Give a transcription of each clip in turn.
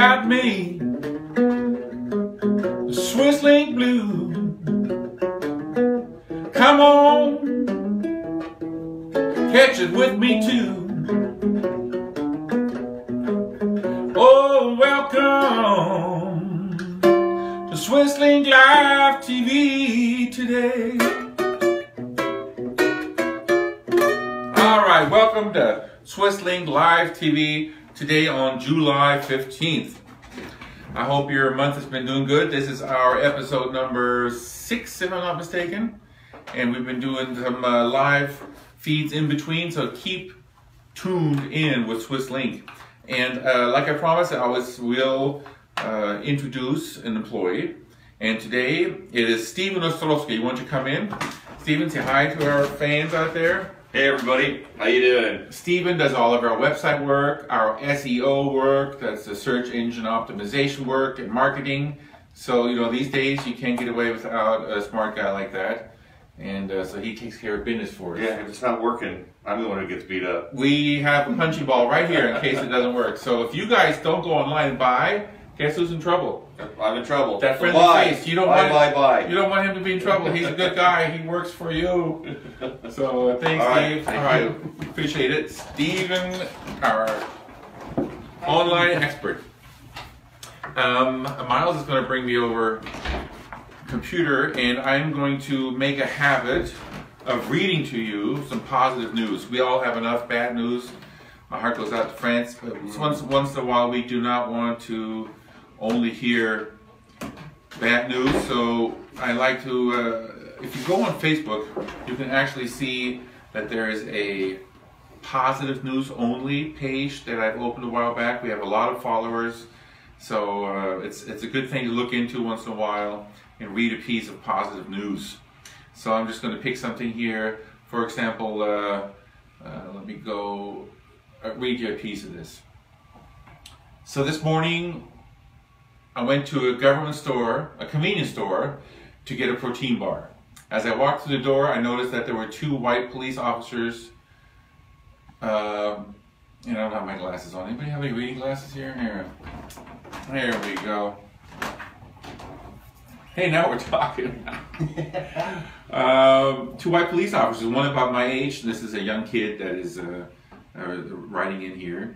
got me the Swisslink blue. Come on, catch it with me too. Oh, welcome to Swisslink Live TV today. All right, welcome to Swisslink Live TV today on July 15th. I hope your month has been doing good. This is our episode number 6, if I'm not mistaken. And we've been doing some live feeds in between, so keep tuned in with Swisslink. And like I promised, I will introduce an employee. And today it is Steven Ostrowski. You want to come in? Steven, say hi to our fans out there. Hey everybody, how you doing? Steven does all of our website work, our SEO work, that's the search engine optimization work and marketing. So, you know, these days you can't get away without a smart guy like that. And so he takes care of business for us. Yeah, if it's not working, I'm the one who gets beat up. We have a punching ball right here in case it doesn't work. So if you guys don't go online and buy, guess who's in trouble? I'm in trouble. That friendly face. You don't want him to be in trouble. He's a good guy. He works for you. So thanks, Steve. Thank you. Appreciate it. Steven, our online expert. Miles is going to bring me over computer, and I'm going to make a habit of reading to you some positive news. We all have enough bad news. My heart goes out to France, but once in a while we do not want to only hear bad news. So I like to, if you go on Facebook, you can actually see that there is a positive news only page that I've opened a while back. We have a lot of followers, so it's a good thing to look into once in a while and read a piece of positive news. So I'm just going to pick something here. For example, let me go read you a piece of this. So this morning I went to a government store, a convenience store, to get a protein bar. As I walked through the door, I noticed that there were 2 white police officers. And I don't have my glasses on. Anybody have any reading glasses here? Here. There we go. Hey, now we're talking. 2 white police officers, one about my age. This is a young kid that is writing in here.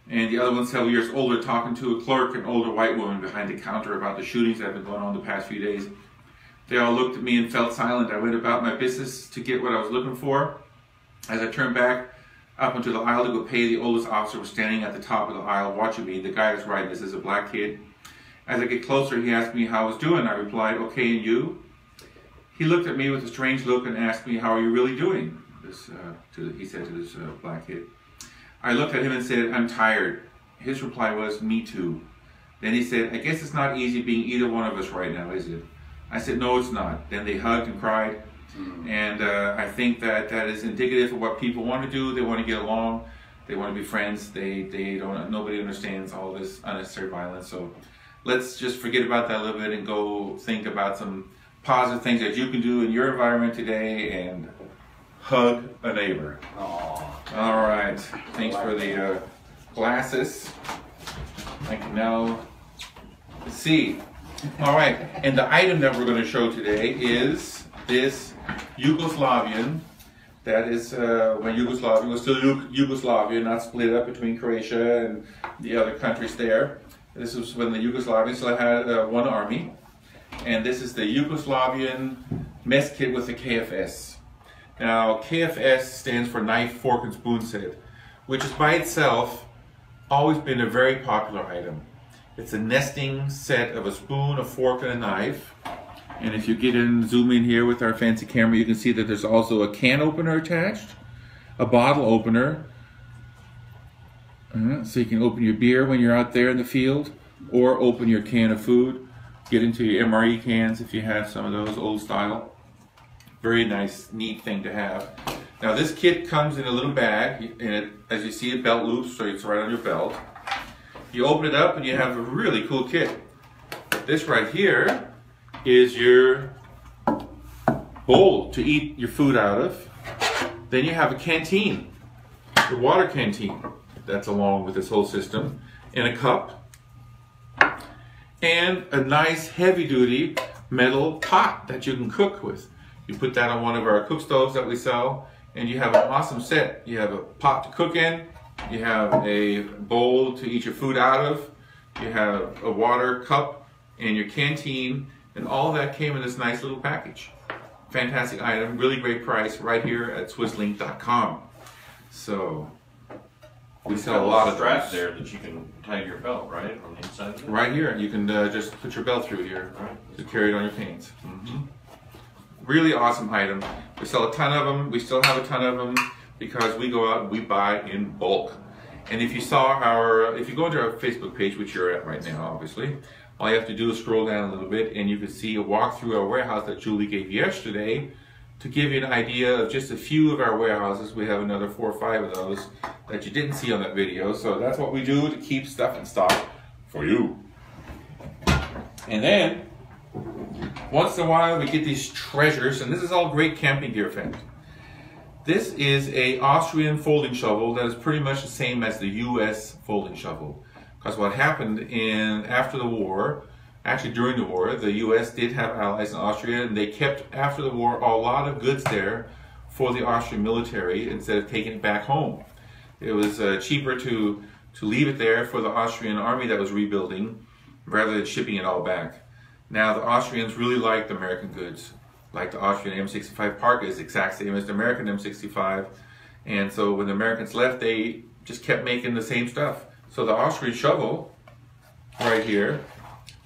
And the other one's several years older, talking to a clerk, an older white woman behind the counter about the shootings that have been going on the past few days. They all looked at me and felt silent. I went about my business to get what I was looking for. As I turned back up into the aisle to go pay, the oldest officer was standing at the top of the aisle watching me. The guy was writing, this is a black kid. As I get closer, he asked me how I was doing. I replied, okay, and you? He looked at me with a strange look and asked me, how are you really doing? He said to this black kid. I looked at him and said, I'm tired. His reply was, me too. Then he said, I guess it's not easy being either one of us right now, is it? I said, no, it's not. Then they hugged and cried. And I think that is indicative of what people want to do. They want to get along. They want to be friends. Nobody understands all this unnecessary violence. So let's just forget about that a little bit and go think about some positive things that you can do in your environment today and hug a neighbor. Aww. All right, thanks for the glasses. I can now see. All right, and the item that we're going to show today is this Yugoslavian. That is when Yugoslavia was still Yugoslavia, not split up between Croatia and the other countries there. This was when the Yugoslavians still had one army. And this is the Yugoslavian mess kit with the KFS. Now, KFS stands for knife, fork, and spoon set, which is by itself always been a very popular item. It's a nesting set of a spoon, a fork, and a knife. And if you get in, zoom in here with our fancy camera, you can see that there's also a can opener attached, a bottle opener, so you can open your beer when you're out there in the field, or open your can of food, get into your MRE cans if you have some of those old style. Very nice, neat thing to have. Now this kit comes in a little bag, and as you see, a belt loop, so it's right on your belt. You open it up and you have a really cool kit. This right here is your bowl to eat your food out of. Then you have a canteen, your water canteen, that's along with this whole system, and a cup. and a nice heavy-duty metal pot that you can cook with. You put that on one of our cook stoves that we sell, and you have an awesome set. You have a pot to cook in, you have a bowl to eat your food out of, you have a water cup and your canteen, and all of that came in this nice little package. Fantastic item, really great price right here at Swisslink.com. So we sell a lot of straps those. there that you can tie to your belt, right? On the inside of it? Right here, you can just put your belt through here to carry it on your pants. Really awesome item. We sell a ton of them. We still have a ton of them because we go out and we buy in bulk. And if you saw if you go into our Facebook page, which you're at right now, obviously, all you have to do is scroll down a little bit and you can see a walk through our warehouse that Julie gave yesterday to give you an idea of just a few of our warehouses. We have another 4 or 5 of those that you didn't see on that video. So that's what we do to keep stuff in stock for you. And then, once in a while, we get these treasures, and this is all great camping gear, friends. This is a Austrian folding shovel that is pretty much the same as the U.S. folding shovel. Because what happened after the war, actually during the war, the U.S. did have allies in Austria, and they kept, after the war, a lot of goods there for the Austrian military instead of taking it back home. It was cheaper to leave it there for the Austrian army that was rebuilding rather than shipping it all back. Now, the Austrians really liked American goods. Like the Austrian M65 parka is the exact same as the American M65. And so when the Americans left, they just kept making the same stuff. So the Austrian shovel, right here,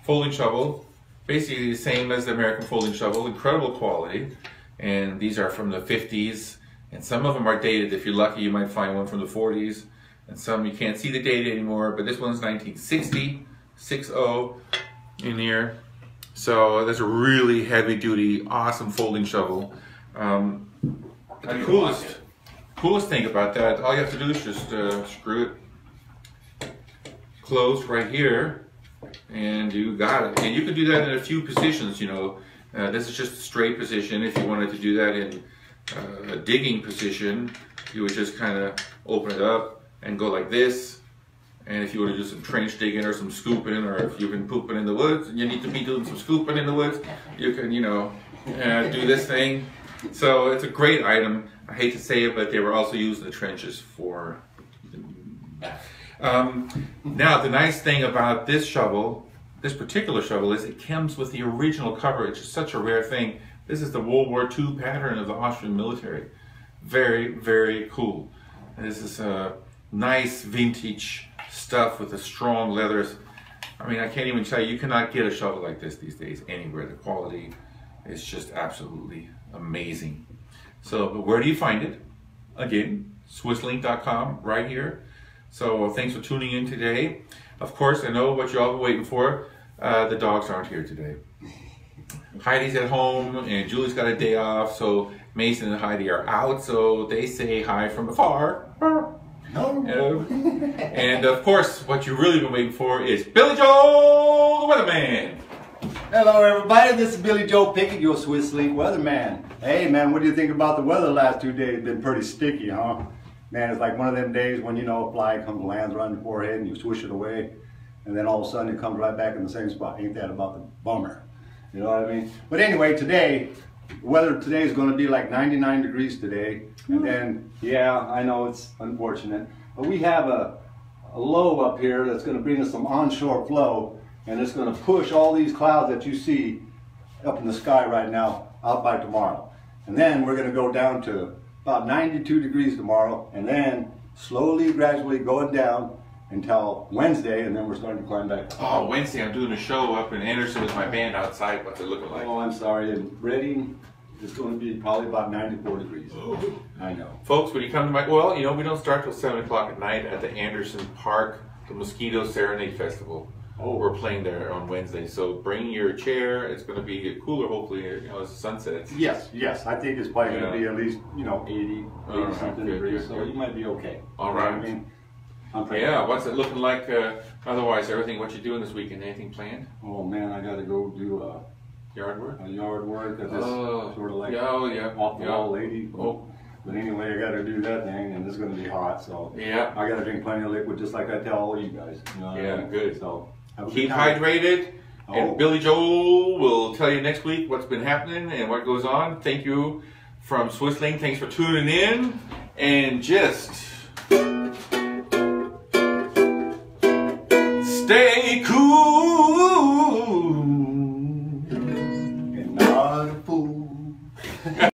folding shovel, basically the same as the American folding shovel, incredible quality. And these are from the 50s. And some of them are dated. If you're lucky, you might find one from the 40s. And some you can't see the date anymore, but this one's 1960, 6-0 in here. So that's a really heavy-duty, awesome folding shovel. The coolest thing about that, all you have to do is just screw it closed right here, and you got it. And you can do that in a few positions, you know. This is just a straight position. If you wanted to do that in a digging position, you would just kind of open it up and go like this. And if you want to do some trench digging or some scooping, or if you've been pooping in the woods and you need to be doing some scooping in the woods, you can, you know, do this thing. So it's a great item. I hate to say it, but they were also used in the trenches for... Now, the nice thing about this shovel, this particular shovel, is it comes with the original cover. It's just such a rare thing. This is the World War II pattern of the Austrian military. Very, very cool. This is a nice vintage stuff with the strong leathers. I mean, I can't even tell you, you cannot get a shovel like this these days anywhere. The quality is just absolutely amazing. So, but where do you find it? Again, Swisslink.com right here. So thanks for tuning in today. Of course, I know what you're all waiting for. The dogs aren't here today. Heidi's at home and Julie's got a day off, so Mason and Heidi are out, so they say hi from afar. And of course, what you've really been waiting for is Billy Joe, the Weatherman. Hello everybody, this is Billy Joe Pickett, your Swisslink Weatherman. Hey man, what do you think about the weather the last 2 days? It's been pretty sticky, huh? Man, it's like one of them days when, you know, a fly comes, lands right on your forehead and you swish it away, and then all of a sudden it comes right back in the same spot. Ain't that about the bummer? You know what I mean? But anyway, today, the weather today is going to be like 99 degrees today. And then, yeah, I know it's unfortunate, but we have a low up here that's going to bring us some onshore flow, and it's going to push all these clouds that you see up in the sky right now out by tomorrow. And then we're going to go down to about 92 degrees tomorrow, and then slowly, gradually going down until Wednesday, and then we're starting to climb back. Oh, Wednesday I'm doing a show up in Anderson with my band outside. What's it looking like? Oh, I'm sorry. In Reading, it's going to be probably about 94 degrees. Oh. I know. Folks, when you come to my, well, you know, we don't start till 7 o'clock at night at the Anderson Park, the Mosquito Serenade Festival. Oh, we're playing there on Wednesday, so bring your chair. It's going to be cooler, hopefully, you know, as the sun sets. Yes, I think it's probably going to be at least, you know, 80 something degrees, so you might be okay. All right. I mean, yeah, what's it looking like otherwise? Everything, what you doing this weekend? Anything planned? Oh man, I got to go do yard work? Yard work. That's sort of like off the wall lady. Oh. But anyway, I got to do that thing, and it's going to be hot, so yeah, I got to drink plenty of liquid, just like I tell all you guys. You know yeah, good. So Keep hydrated. Oh. And Billy Joel will tell you next week what's been happening and what goes on. Thank you from Swisslink. Thanks for tuning in. And just stay cool.